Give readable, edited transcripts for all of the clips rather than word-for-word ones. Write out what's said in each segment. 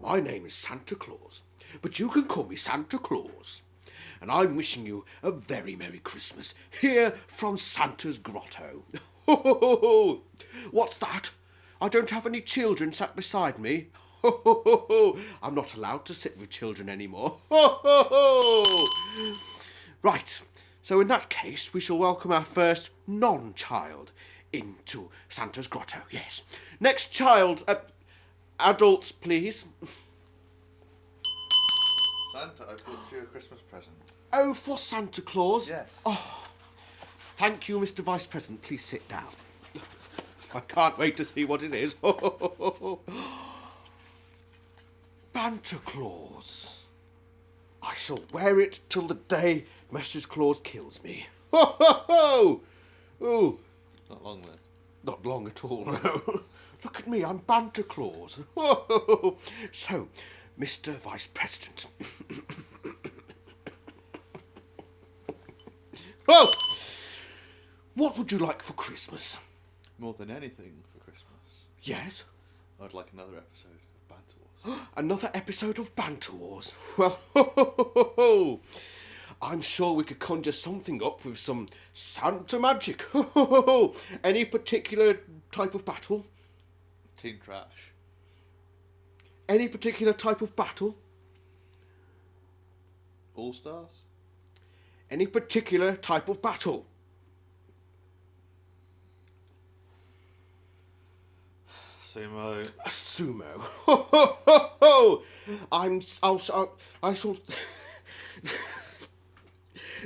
my name is Santa Claus, but you can call me Santa Claus. And I'm wishing you a very Merry Christmas here from Santa's grotto. Ho, ho, ho, ho. What's that? I don't have any children sat beside me. Ho, ho, ho, ho. I'm not allowed to sit with children anymore. Ho, ho, ho. Right, so in that case, we shall welcome our first non-child into Santa's grotto. Yes. Next child, adults, please. Santa, I brought you a Christmas present. Oh, for Santa Claus? Yeah. Oh, thank you, Mr. Vice President. Please sit down. I can't wait to see what it is. Banter Claus. I shall wear it till the day Mrs. Claus kills me. Ho, ho, ho! Ooh. Not long then. Not long at all, no. Look at me, I'm Banter Claus. Ho, ho, ho. So, Mr. Vice President. Oh! What would you like for Christmas? More than anything for Christmas, Yes? I'd like another episode of Banter Wars. Another episode of Banter Wars. Well, ho, ho, ho, ho, ho. I'm sure we could conjure something up with some Santa magic. Ho, ho, ho, ho. Any particular type of battle? Teen Trash. Any particular type of battle? All Stars? Any particular type of battle? Sumo. A sumo. Ho, ho, ho, ho. I shall...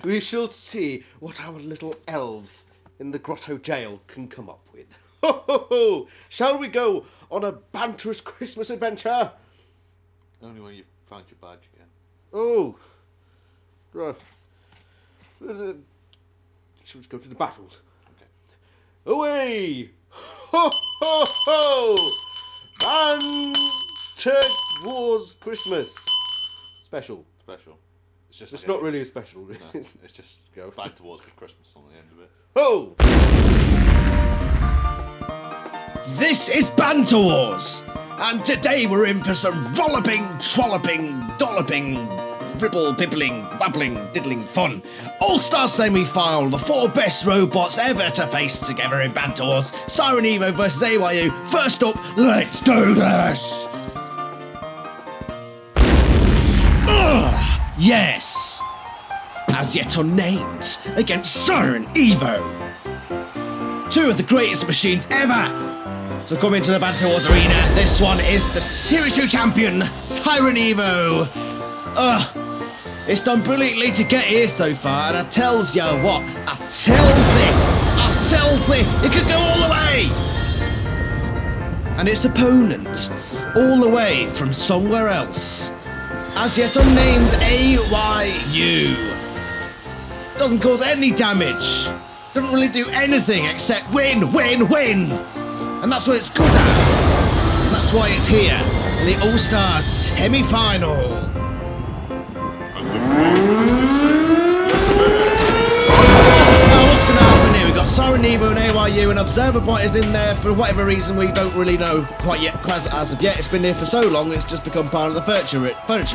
We shall see what our little elves in the grotto jail can come up with. Ho, ho, ho. Shall we go on a banterous Christmas adventure? Only when you've found your badge again. Oh. Right. Shall we go to the battles? Okay. Away! Ho, ho, ho! Banter Wars Christmas special. Special. It's just. It's not really a special. No, it's just go Banter Wars with Christmas on the end of it. Oh! This is Banter Wars, and today we're in for some rollipping, trolloping, dolloping, ribble, bibbling, babbling, diddling fun. All-Star semi-final, the 4 best robots ever to face together in Banter Wars. Siren EVO versus AYU. First up, let's do this! Yes! As yet unnamed, against Siren EVO. 2 of the greatest machines ever! So come into the Banter Wars arena. This one is the Series 2 champion, Siren EVO. It's done brilliantly to get here so far, and I tells ya what, I tells thee, it could go all the way! And its opponent, all the way from somewhere else, as yet unnamed AYU. Doesn't cause any damage, doesn't really do anything except win, win, win! And that's what it's good at. And that's why it's here, in the All-Star semi-final. Now what's going to happen here? We've got Siren EVO and AYU, and Observer Point is in there for whatever reason we don't really know quite yet, as of yet. It's been here for so long, it's just become part of the furniture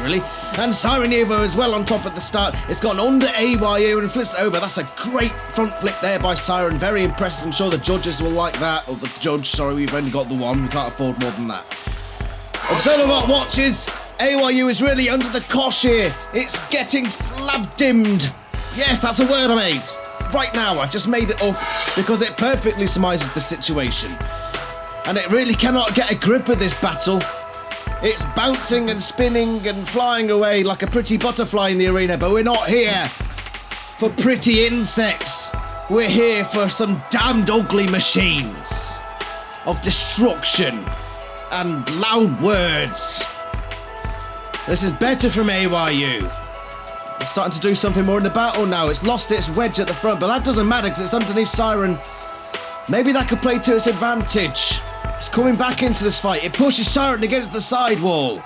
really. And Siren EVO is well on top at the start. It's gone under AYU and flips it over. That's a great front flip there by Siren. Very impressive. I'm sure the judges will like that. Or the judge, sorry, we've only got the one. We can't afford more than that. Observer Bot watches. AYU is really under the cosh here. It's getting flab-dimmed. Yes, that's a word I made. Right now, I just made it up because it perfectly surmises the situation. And it really cannot get a grip of this battle. It's bouncing and spinning and flying away like a pretty butterfly in the arena, but we're not here for pretty insects. We're here for some damned ugly machines of destruction and loud words. This is better from AYU. It's starting to do something more in the battle now. It's lost its wedge at the front, but that doesn't matter because it's underneath Siren. Maybe that could play to its advantage. It's coming back into this fight. It pushes Siren against the side wall.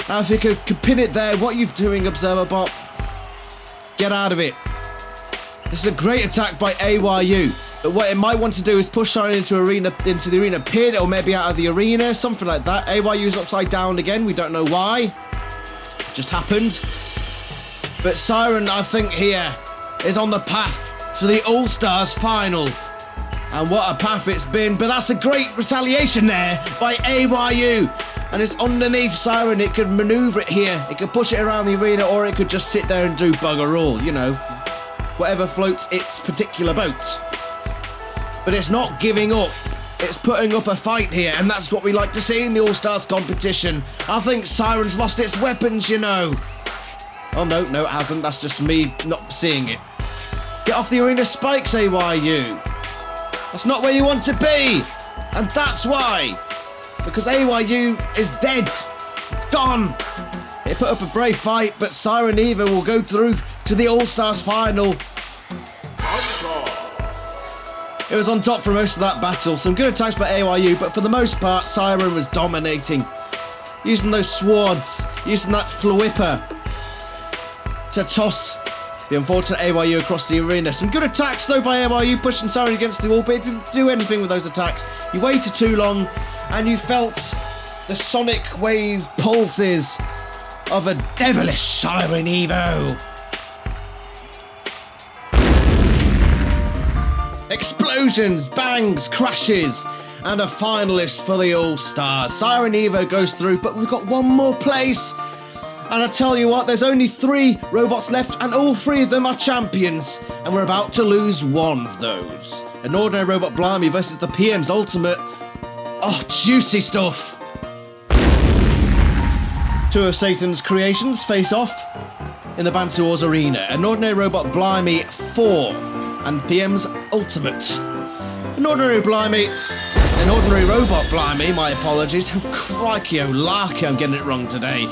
Now if you could pin it there, what are you doing, Observer Bot? Get out of it. This is a great attack by AYU. But what it might want to do is push Siren into the arena pin, or maybe out of the arena, something like that. AYU's upside down again, we don't know why. Just happened. But Siren, I think, here is on the path to the All-Stars final. And what a path it's been, but that's a great retaliation there by AYU. And it's underneath Siren, it could maneuver it here, it could push it around the arena, or it could just sit there and do bugger all, you know. Whatever floats its particular boat. But it's not giving up. It's putting up a fight here, and that's what we like to see in the All-Stars competition. I think Siren's lost its weapons, you know. Oh, no, it hasn't. That's just me not seeing it. Get off the arena spikes, AYU. That's not where you want to be. And that's why. Because AYU is dead. It's gone. It put up a brave fight, but Siren EVO will go through to the All-Stars final. It was on top for most of that battle. Some good attacks by AYU, but for the most part, Siren was dominating. Using those swords, using that flipper to toss the unfortunate AYU across the arena. Some good attacks though by AYU, pushing Siren against the wall, but it didn't do anything with those attacks. You waited too long, and you felt the sonic wave pulses of a devilish Siren EVO. Explosions, bangs, crashes, and a finalist for the All-Stars. Siren EVO goes through, but we've got one more place. And I tell you what, there's only 3 robots left, and all 3 of them are champions. And we're about to lose one of those. An ordinary robot Blimey versus the PM's Ultimate. Oh, juicy stuff. 2 of Satan's creations face off in the Banter Wars arena. An ordinary robot Blimey 4 and PM's Ultimate. An ordinary robot Blimey, my apologies. Oh, crikey, oh larky, I'm getting it wrong today.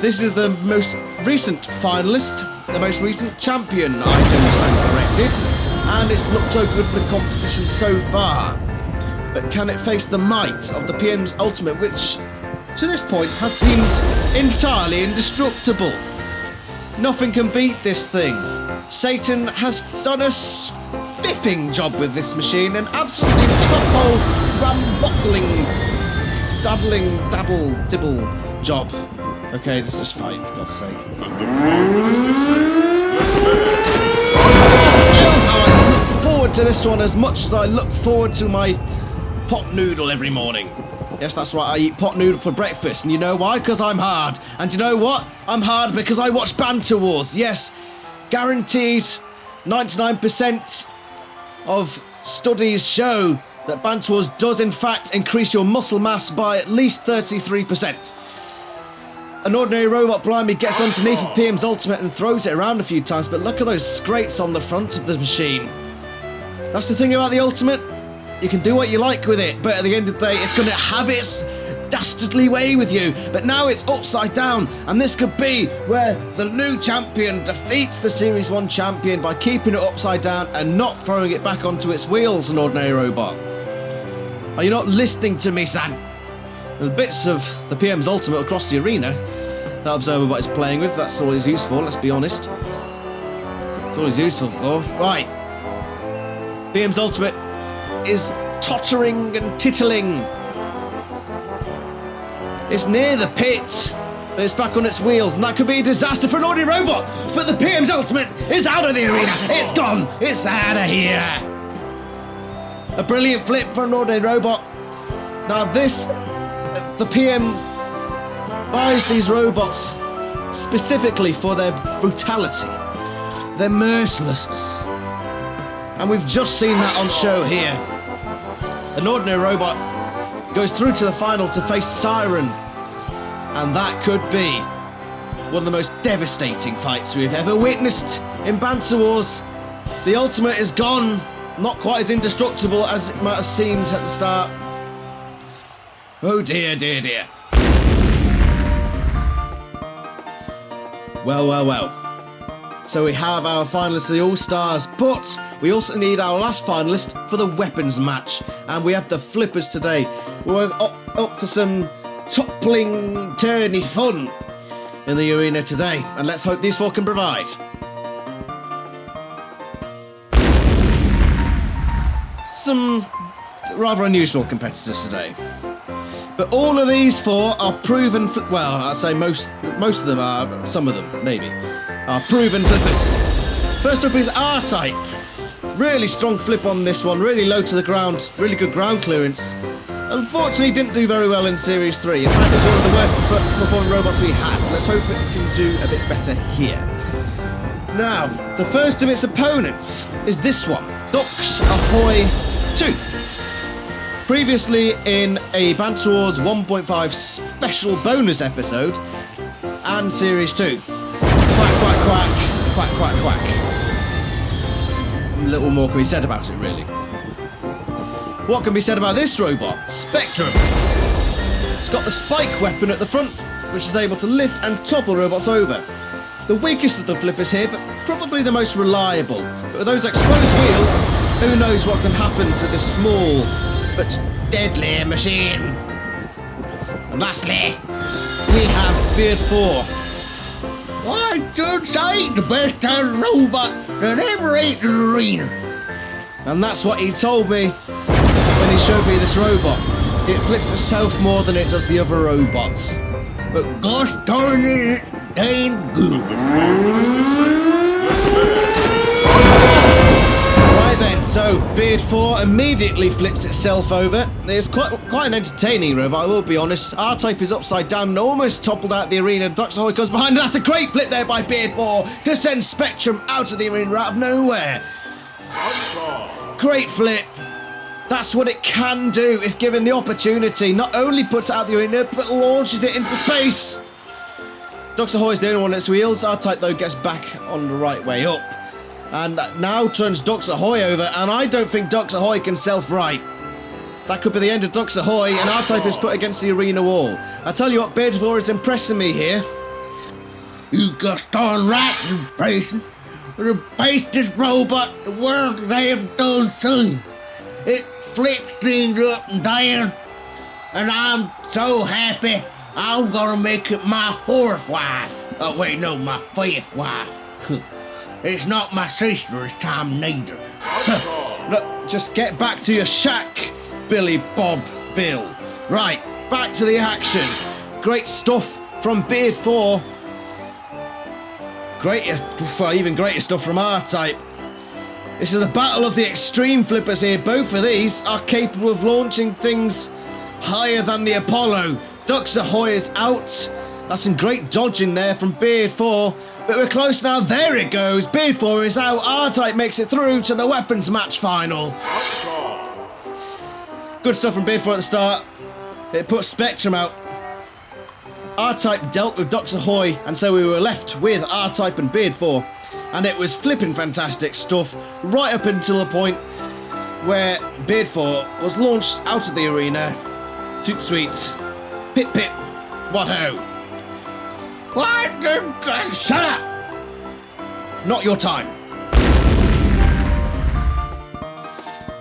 This is the most recent finalist, the most recent champion, I do stand corrected, and it's looked so good in the competition so far. But can it face the might of the PM's Ultimate, which to this point has seemed entirely indestructible? Nothing can beat this thing. Satan has done a spiffing job with this machine, an absolutely top-hole, rambuckling, dibble job. Okay, this is fine, for God's sake. I look forward to this one as much as I look forward to my pot noodle every morning. Yes, that's right, I eat pot noodle for breakfast, and you know why? Because I'm hard. And you know what? I'm hard because I watch Banter Wars. Yes, guaranteed 99% of studies show that Banter Wars does in fact increase your muscle mass by at least 33%. An ordinary robot Blimey gets underneath of PM's Ultimate and throws it around a few times, but look at those scrapes on the front of the machine. That's the thing about the Ultimate. You can do what you like with it, but at the end of the day, it's going to have its dastardly way with you. But now it's upside down, and this could be where the new champion defeats the Series 1 champion by keeping it upside down and not throwing it back onto its wheels, an ordinary robot. Are you not listening to me, San? The bits of the PM's Ultimate across the arena, that observer bot is playing with, that's always useful, let's be honest. It's always useful for. Right. PM's Ultimate is tottering and tittling. It's near the pit, but it's back on its wheels, and that could be a disaster for an ordinary robot. But the PM's Ultimate is out of the arena. It's gone. It's out of here. A brilliant flip for an ordinary robot. Now this, the PM buys these robots specifically for their brutality, their mercilessness. And we've just seen that on show here. An ordinary robot goes through to the final to face Siren. And that could be one of the most devastating fights we've ever witnessed in Banter Wars. The Ultimate is gone. Not quite as indestructible as it might have seemed at the start. Oh dear, dear, dear. Well. So we have our finalists for the All-Stars, but we also need our last finalist for the weapons match. And we have the flippers today. We're up for some toppling, turny fun in the arena today. And let's hope these four can provide. some rather unusual competitors today. But all of these 4 are proven, well, I'd say most of them are, some of them, maybe, are proven flippers. First up is R-Type. Really strong flip on this one, really low to the ground, really good ground clearance. Unfortunately, didn't do very well in Series 3. In fact, it's one of the worst performing robots we had. Let's hope it can do a bit better here. Now, the first of its opponents is this one, Dux Ahoy 2. Previously in a Banter Wars 1.5 special bonus episode and Series 2. Quack, quack, quack, quack, quack, quack. A little more can be said about it, really. What can be said about this robot? Spectrum. It's got the spike weapon at the front, which is able to lift and topple robots over. The weakest of the flippers here, but probably the most reliable. But with those exposed wheels, who knows what can happen to this small but deadly machine. And lastly, we have Beard 4. I should say the best robot that ever ate the arena. And that's what he told me when he showed me this robot. It flips itself more than it does the other robots. But gosh darn it, it ain't good. Right then, so Beard 4 immediately flips itself over. It's quite an entertaining robot, I will be honest. R-Type is upside down and almost toppled out the arena. Dr. Ahoy comes behind, and that's a great flip there by Beard 4 to send Spectrum out of the arena out of nowhere. Great flip. That's what it can do if given the opportunity. Not only puts it out of the arena, but launches it into space. Dr. Ahoy is the only one on its wheels. R-Type, though, gets back on the right way up. And now turns Dr. Ahoy over, and I don't think Dr. Ahoy can self-right. That could be the end of Dr. Ahoy, and R-Type is put against the arena wall. I tell you what, Beard 4 is impressing me here. You gosh darn right, you person. The bestest robot the world they have done seen. It flips things up and down, and I'm so happy I'm gonna make it my 4th wife. Oh wait, no, my 5th wife. It's not my sister this time neither. Look, just get back to your shack, Billy Bob Bill. Right, back to the action. Great stuff from Beard 4. Even greater stuff from R-Type. This is the battle of the extreme flippers here. Both of these are capable of launching things higher than the Apollo. Dux Ahoy is out. That's some great dodging there from Beard 4. But we're close now. There it goes. Beard 4 is out. R-Type makes it through to the weapons match final. Good stuff from Beard 4 at the start. It put Spectrum out. R-Type dealt with Dux Ahoy, and so we were left with R-Type and Beard 4. And it was flipping fantastic stuff right up until the point where Beard 4 was launched out of the arena. Toot sweet. Pip pip. What ho. What the... Shut up! Not your time.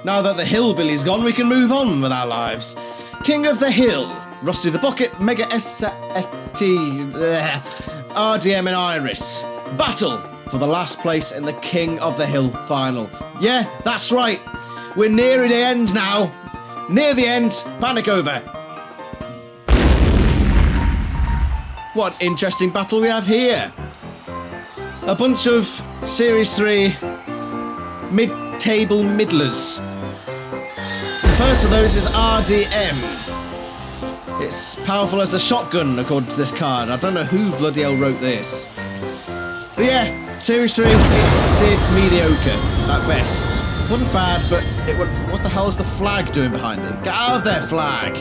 Now that the hillbilly's gone, we can move on with our lives. King of the Hill. Rusty the Bucket, Mega SFT, RDM and Iris. Battle for the last place in the King of the Hill final. Yeah, that's right. We're near the end now. Near the end. Panic over. What an interesting battle we have here. A bunch of Series 3 mid-table middlers. The first of those is RDM. It's powerful as a shotgun, according to this card. I don't know who bloody hell wrote this. But yeah, Series 3, it did mediocre at best. It wasn't bad, but it would. What the hell is the flag doing behind it? Get out of there, flag!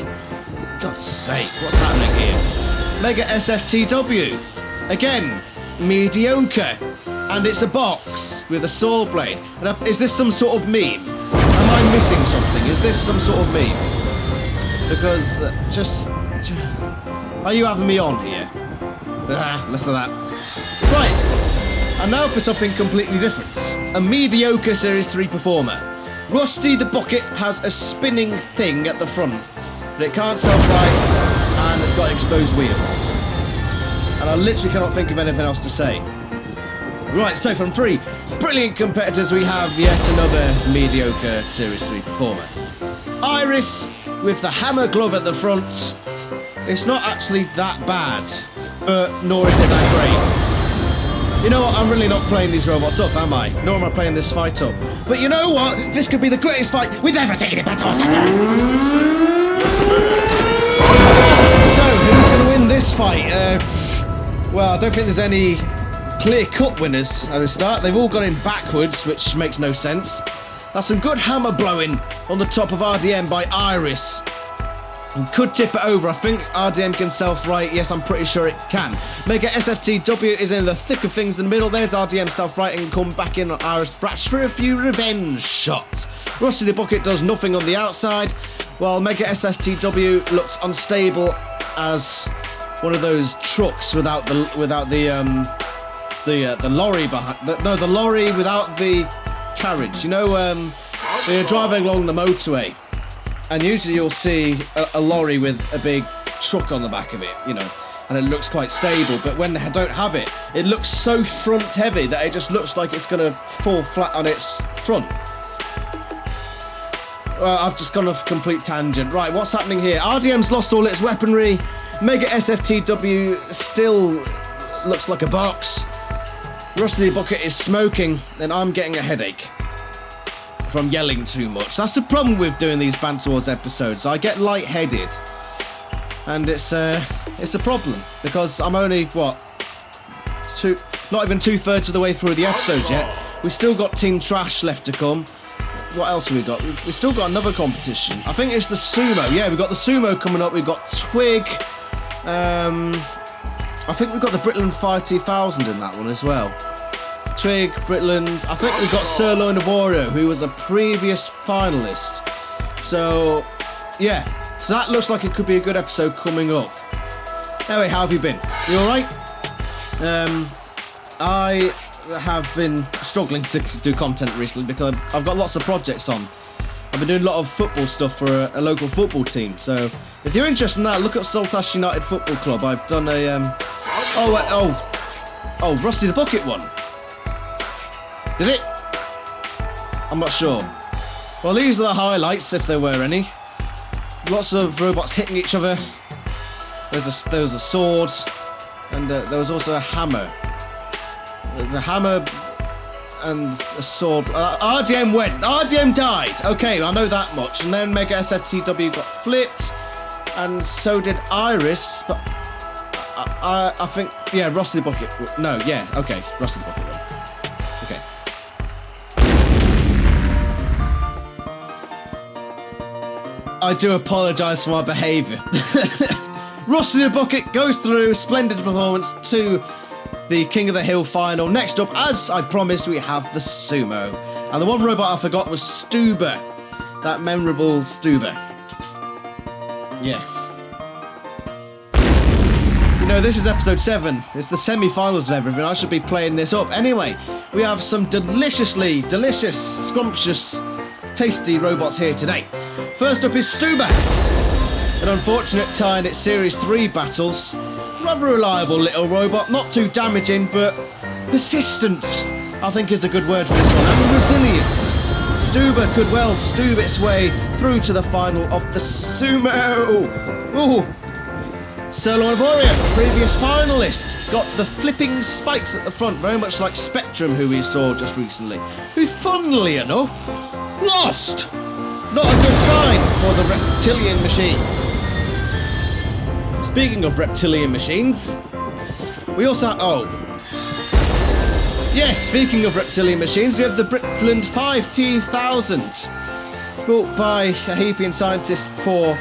God's sake, what's happening here? Mega SFTW. Again, mediocre. And it's a box with a saw blade. Is this some sort of meme? Am I missing something? Is this some sort of meme? Because, are you having me on here? Listen to that. Right, and now for something completely different. A mediocre Series 3 performer. Rusty the Bucket has a spinning thing at the front, but it can't self-right, and it's got exposed wheels. And I literally cannot think of anything else to say. Right, so from 3 brilliant competitors, we have yet another mediocre Series 3 performer. Iris with the hammer glove at the front. It's not actually that bad, but nor is it that great. You know what, I'm really not playing these robots up, am I? Nor am I playing this fight up. But you know what? This could be the greatest fight we've ever seen in Banter Wars. So, who's going to win this fight? Well, I don't think there's any clear-cut winners at the start. They've all gone in backwards, which makes no sense. That's some good hammer blowing on the top of RDM by Iris. And could tip it over. I think RDM can self-right. Yes, I'm pretty sure it can. Mega SFTW is in the thick of things in the middle. There's RDM self-righting, come back in on Iris Bratch for a few revenge shots. Rusty the Bucket does nothing on the outside, while Mega SFTW looks unstable as one of those trucks without the lorry behind. The lorry without the carriage. You know, when you're driving along the motorway, and usually you'll see a lorry with a big truck on the back of it, you know, and it looks quite stable, but when they don't have it, it looks so front heavy that it just looks like it's going to fall flat on its front. Well, I've just gone off a complete tangent. Right, what's happening here? RDM's lost all its weaponry. Mega SFTW still looks like a box. Rusty the Bucket is smoking, and I'm getting a headache from yelling too much. That's the problem with doing these Banter Wars episodes. I get lightheaded, and it's a problem because I'm only not even 2/3 of the way through the episodes yet. We still got Team Trash left to come. What else have we got? We've still got another competition. I think it's the sumo. Yeah, we've got the sumo coming up. We've got Twig. I think we've got the Britland 5000 in that one as well. Twig, Britland. I think we've got Sirloin of Oreo, who was a previous finalist. So, yeah. So that looks like it could be a good episode coming up. Anyway, how have you been? You alright? I have been struggling to do content recently because I've got lots of projects on. I've been doing a lot of football stuff for a local football team. So, if you're interested in that, look up Saltash United Football Club. I've done a... Oh, Rusty the Bucket one. Did it? I'm not sure. Well, these are the highlights, if there were any. Lots of robots hitting each other. There was a sword, and there was also a hammer. There's a hammer and a sword. RDM went. RDM died. Okay, I know that much. And then Mega SFTW got flipped, and so did Iris. But I think, yeah, Rusty the Bucket. No, yeah, okay, Rusty the Bucket. Okay. I do apologise for my behaviour. Rusty the Bucket goes through, splendid performance to the King of the Hill final. Next up, as I promised, we have the sumo. And the one robot I forgot was Stuber. That memorable Stuber. Yes. You know, this is episode 7. It's the semi-finals of everything. I should be playing this up. Anyway, we have some deliciously delicious, scrumptious, tasty robots here today. First up is Stuber. An unfortunate tie in its Series 3 battles. Rather reliable little robot, not too damaging, but persistent, I think is a good word for this one, and resilient. Stuber could well stube its way through to the final of the sumo. Ooh. Sirloin of Oreo, previous finalist. It's got the flipping spikes at the front, very much like Spectrum, who we saw just recently, who, funnily enough, lost. Not a good sign for the reptilian machine. Speaking of reptilian machines, we also have, yes, speaking of reptilian machines, we have the Britland 5000, built by a Heapian scientist for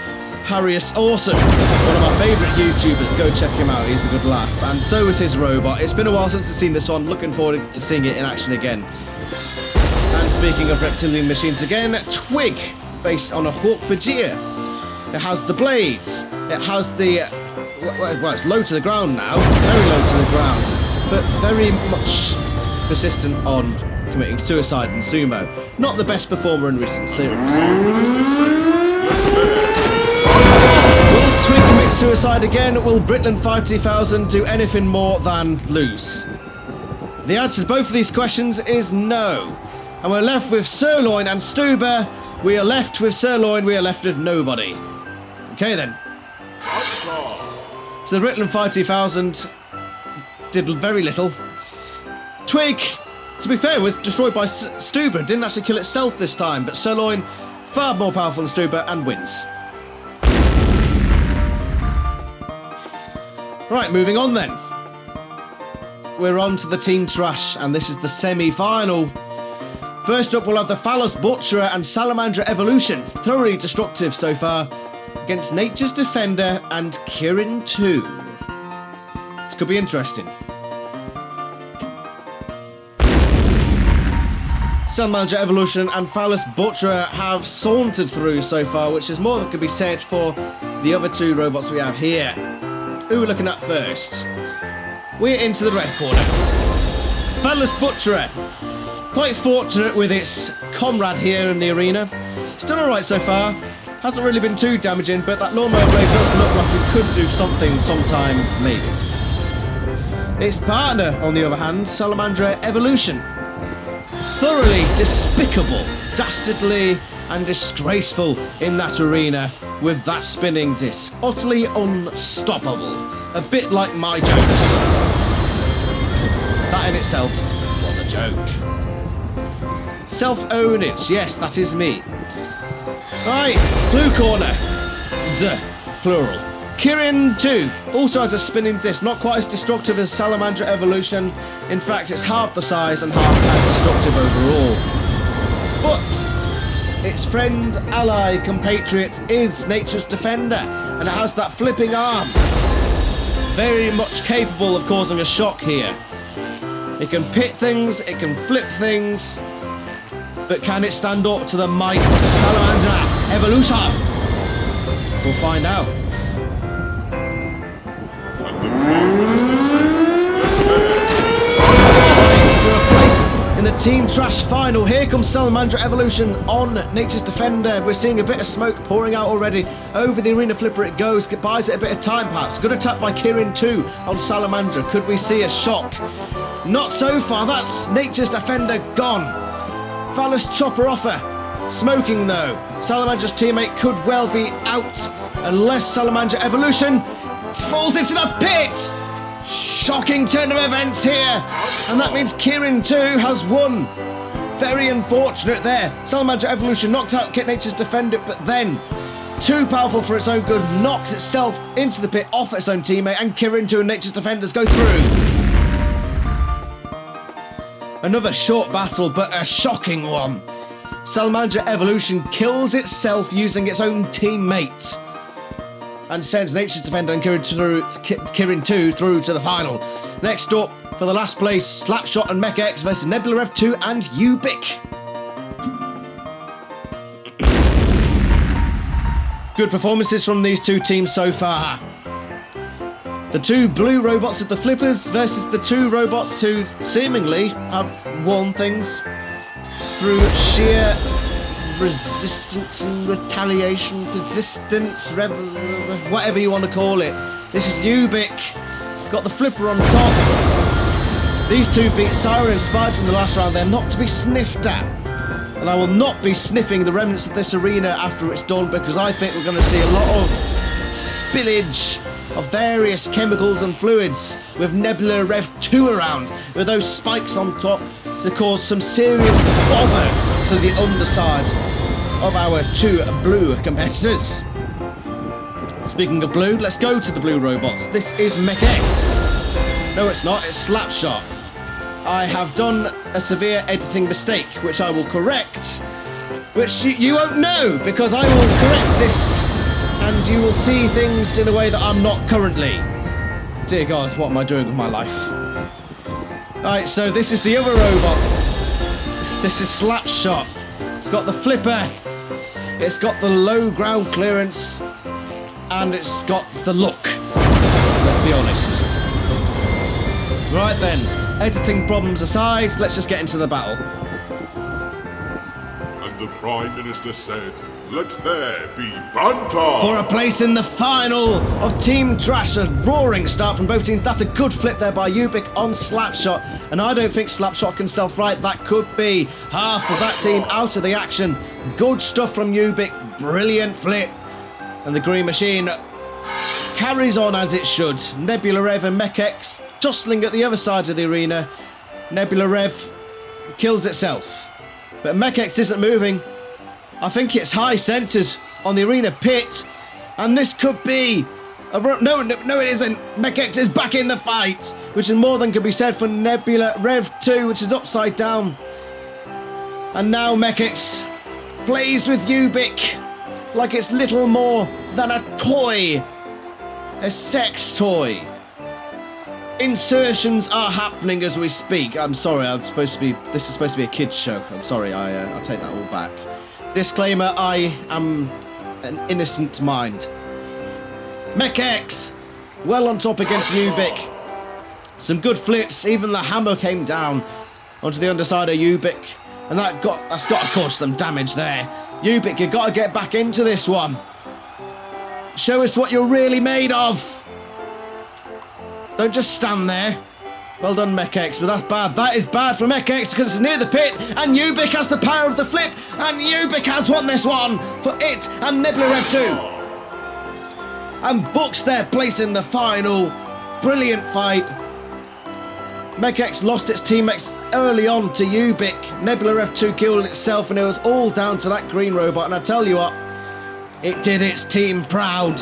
Harrius Awesome, one of my favourite YouTubers. Go check him out, he's a good laugh. And so is his robot. It's been a while since I've seen this one, looking forward to seeing it in action again. And speaking of reptilian machines again, Twig, based on a Hawk Bajir. It has the blades, it has the, well, it's low to the ground now, very low to the ground, but very much persistent on committing suicide in sumo. Not the best performer in recent series. Will Twig commit suicide again? Will Britland 5000 do anything more than lose? The answer to both of these questions is no. And we're left with Sirloin and Stuber. We are left with Sirloin, we are left with nobody. Okay then. So the Ritlin 5000 did very little. Twig, to be fair, was destroyed by Stuber. It didn't actually kill itself this time, but Sirloin, far more powerful than Stuber, and wins. Right, moving on then. We're on to the Team Trash, and this is the semi-final. First up, we'll have the Phallus Butcherer and Salamandra Evolution. Thoroughly destructive so far, against Nature's Defender and Kirin 2. This could be interesting. Salamandra Evolution and Phallus Butcherer have sauntered through so far, which is more than could be said for the other two robots we have here. Who are we looking at first? We're into the red corner. Phallus Butcherer. Quite fortunate with its comrade here in the arena. Still alright so far. Hasn't really been too damaging, but that lawnmower blade does look like it could do something sometime, maybe. Its partner, on the other hand, Salamandra Evolution. Thoroughly despicable, dastardly and disgraceful in that arena with that spinning disc. Utterly unstoppable. A bit like my jokes. That in itself was a joke. Self-ownage, yes, that is me. Right, blue corner. Plural. Kirin 2 also has a spinning disc, not quite as destructive as Salamandra Evolution. In fact, it's half the size and half as destructive overall. But its friend, ally, compatriot is Nature's Defender, and it has that flipping arm. Very much capable of causing a shock here. It can pit things, it can flip things, but can it stand up to the might of Salamandra Evolution? We'll find out. For a place in the Team Trash final, here comes Salamandra Evolution on Nature's Defender. We're seeing a bit of smoke pouring out already. Over the arena flipper it goes, buys it a bit of time perhaps. Good attack by Kirin 2 on Salamandra. Could we see a shock? Not so far, that's Nature's Defender gone. Phallus Chopper offer. Smoking though. Salamandra's teammate could well be out unless Salamandra Evolution falls into the pit! Shocking turn of events here! And that means Kirin 2 has won. Very unfortunate there. Salamandra Evolution knocked out Nature's Defender, but then, too powerful for its own good, knocks itself into the pit off its own teammate, and Kirin 2 and Nature's Defenders go through. Another short battle, but a shocking one. Salamandra Evolution kills itself using its own teammate and sends Nature's Defender and Kirin 2 through to the final. Next up, for the last place, Slapshot and Mech X versus Nebula Rev 2 and Ubik. Good performances from these two teams so far. The two blue robots with the flippers versus the two robots who seemingly have won things through sheer resistance and retaliation, persistence, whatever you want to call it. This is Ubik. It's got the flipper on top. These two beat Siren and Spider in the last round. They're not to be sniffed at. And I will not be sniffing the remnants of this arena after it's done, because I think we're going to see a lot of spillage of various chemicals and fluids with Nebula Rev 2 around, with those spikes on top to cause some serious bother to the underside of our two blue competitors. Speaking of blue, let's go to the blue robots. This is Mech X. No, it's not, it's Slapshot. I have done a severe editing mistake, which I will correct, which you won't know, because I will correct this and you will see things in a way that I'm not currently. Dear God, what am I doing with my life? Alright, so this is the other robot. This is Slapshot. It's got the flipper, it's got the low ground clearance, and it's got the look. Let's be honest. Right then, editing problems aside, let's just get into the battle. And the Prime Minister said, let there be banter! For a place in the final of Team Trash. A roaring start from both teams. That's a good flip there by Ubik on Slapshot. And I don't think Slapshot can self-right. That could be half of that team out of the action. Good stuff from Ubik. Brilliant flip. And the Green Machine carries on as it should. Nebula Rev and MechX tussling at the other side of the arena. Nebula Rev kills itself. But MechX isn't moving. I think it's high centres on the arena pit. And this could be... No, it isn't. MechX is back in the fight. Which is more than can be said for Nebula Rev 2, which is upside down. And now MechX plays with Ubik like it's little more than a toy. A sex toy. Insertions are happening as we speak. I'm sorry, this is supposed to be a kids show. I'm sorry, I'll take that all back. Disclaimer, I am an innocent mind. MechX, well on top against Ubik. Some good flips, even the hammer came down onto the underside of Ubik. And that's got to cause some damage there. Ubik, you've got to get back into this one. Show us what you're really made of. Don't just stand there. Well done, MechX, but that's bad. That is bad for MechX because it's near the pit, and Ubik has the power of the flip, and Ubik has won this one for it and Nebula Rev 2. And books their place in the final. Brilliant fight. MechX lost its teammates early on to Ubik. Nebula Rev 2 killed itself, and it was all down to that green robot, and I tell you what, it did its team proud.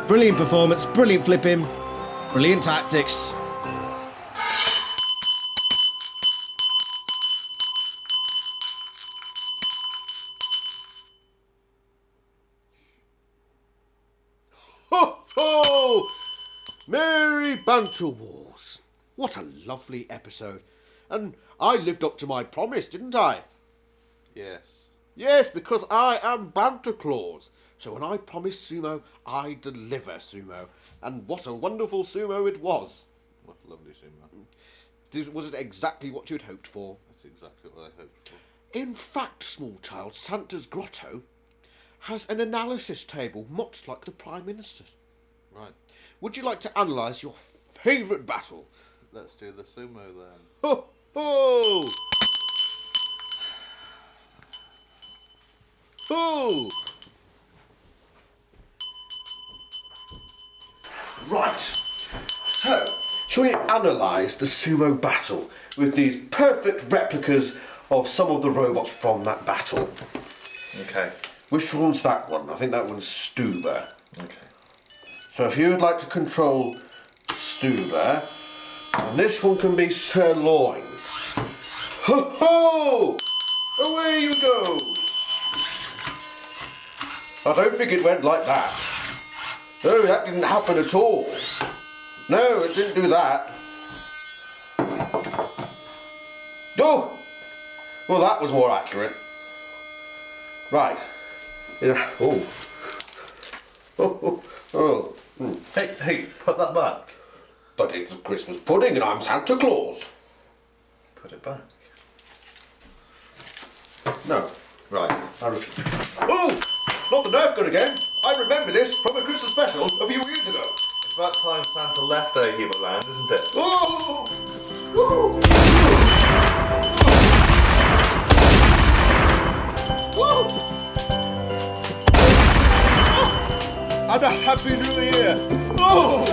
Brilliant performance, brilliant flipping, brilliant tactics. Ho ho! Merry Banter Wars. What a lovely episode. And I lived up to my promise, didn't I? Yes. Yes, because I am Banter Claus. So when I promise Sumo, I deliver Sumo. And what a wonderful Sumo it was. What a lovely sumo. Was it exactly what you'd hoped for? That's exactly what I hoped for. In fact, small child, Santa's Grotto has an analysis table much like the Prime Minister's. Right. Would you like to analyse your favourite battle? Let's do the sumo then. Ho ho! Ho! Right. So, shall we analyse the sumo battle with these perfect replicas of some of the robots from that battle? Okay. Which one's that one? I think that one's Stuber. Okay. So if you would like to control Stuber, and this one can be Sirloin. Ho ho! Away you go! I don't think it went like that. No, that didn't happen at all. No, it didn't do that. Oh! Well, that was more accurate. Right. Yeah. Oh. Oh. Hey, put that back. But it's Christmas pudding and I'm Santa Claus. Put it back. No. Right. Oh! Not the Nerf gun again. I remember this from a Christmas special a few years ago. It's about time Santa left our Heap land, isn't it? Oh! Woo! Woo! And a Happy New Year! Oh!